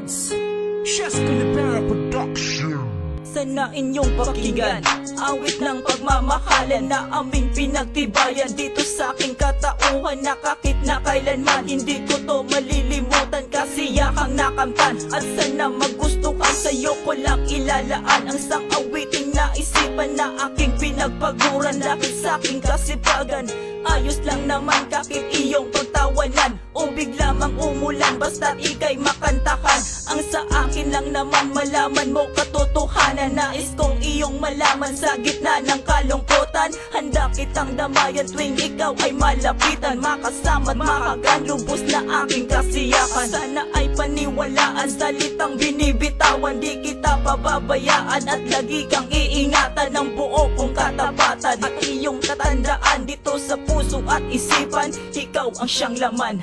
Records, Chess Calipera Production. Sana inyong pakinggan awit ng pagmamahalan na aming pinagtibayan dito sa aking katauhan, na kahit na kailanman hindi ko to malilimutan. Kasiyahang nakamtan at sana magustuhan, sa'yo ko lang ilalaan ang sang awiting naisipan na aking pinagpaguran. Dahil sa aking kasipagan, ayos lang naman kahit iyong pagtawanan o biglamang umulan, basta't ika'y makantahan. Ang sa akin lang naman malaman mo katotohanan, nais kong iyong malaman sa gitna ng kalungkutan. Handa kitang damayan tuwing ikaw ay malapitan, makasama't makagan lubos na aking kasiyahan. Sana ay paniwalaan salitang binibitawan, di kita pababayaan at lagi kang iingatan ng buo kong katapatan. At iyong tatandaan dito sa puso at isipan, ikaw ang siyang laman.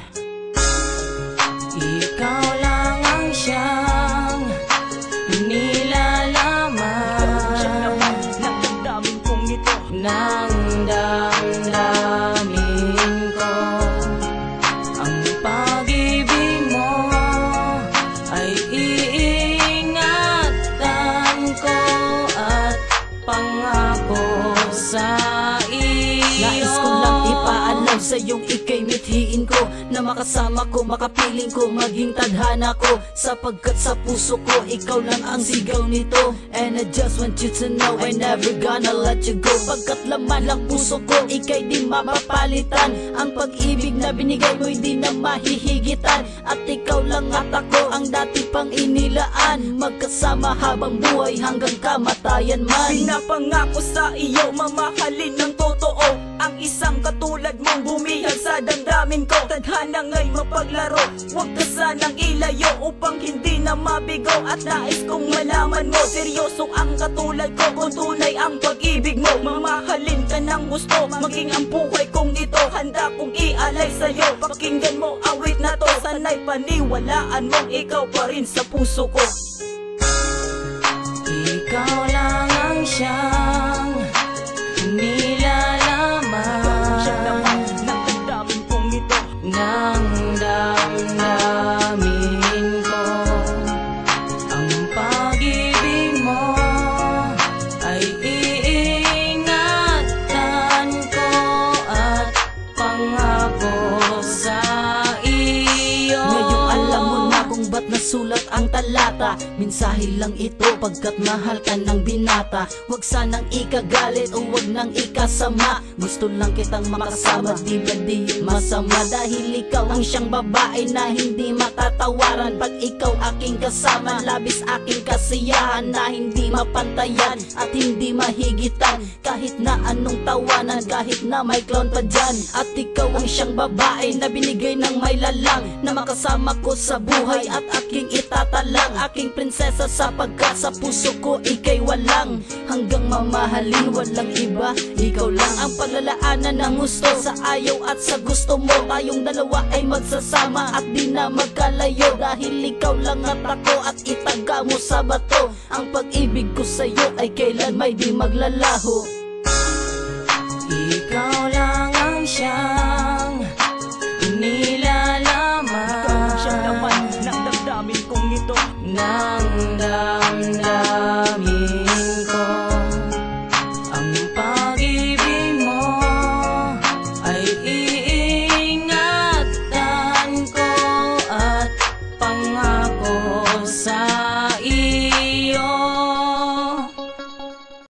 Ikaw lang ang siyang nilalaman ng damdamin kong ito, ng damdamin ko. Ang pag-ibig mo ay iingatan ko at pangako sa iyo. Nais ko lang ipaalam sa'yong ika'y mithiin ko, na makasama ko, makapiling ko, maging tadhana ko. Sapagkat sa puso ko, ikaw lang ang sigaw nito. And I just want you to know I never gonna let you go. Pagkat laman lang puso ko, ika'y di mapapalitan. Ang pag-ibig na binigay mo'y di na mahihigitan. At ikaw lang at ako ang dati pang inilaan, magkasama habang buhay hanggang kamatayan man. Pinapangako sa iyo, mamahalin ng totoo ang isang katulad mong bumihag sa damdamin ko. Tadhana nga'y mapaglaro, huwag ka sanang ilayo upang hindi na mabigo. At nais kong malaman mo, seryoso ang katulad ko kung tunay ang pag-ibig mo. Mamahalin ka ng gusto, maging ang buhay kong ito handa kong ialay sa'yo. Pakinggan mo awit na to, sana'y paniwalaan mong ikaw pa rin sa puso ko. Ikaw lang ang siyang nilalaman ng damdamin kong ito, ng damdamin ko. Ang pag-ibig mo ay iingatan ko at pangako sa iyo. Ngayon alam mo na kung ba't nasulat ang talata. Mensahe lang ito pagkat mahal ka ng binata. Huwag sanang ikagalit o huwag nang ikasama. Gusto lang kitang makasama, di ba di masama? Dahil ikaw ang siyang babae na hindi matatawaran. Pag ikaw aking kasama, labis aking kasiyahan na hindi mapantayan at hindi mahigitan. Kahit na anong tawanan, kahit na may clown pa dyan. At ikaw ang siyang babae na binigay ng may lalang, na makasama ko sa buhay at aking itatalang. Aking prinsesa sapagkat sa puso ko ika'y walang hanggang mamahalin, walang iba. Ikaw lang ang paglalaanan ng gusto sa ayaw at sa gusto mo. Tayong dalawa ay magsasama at di na magkalayo, dahil ikaw lang at ako at itaga mo sa bato. Ang pag-ibig ko sa'yo ay kailan may di maglalaho. Ikaw lang ang siyang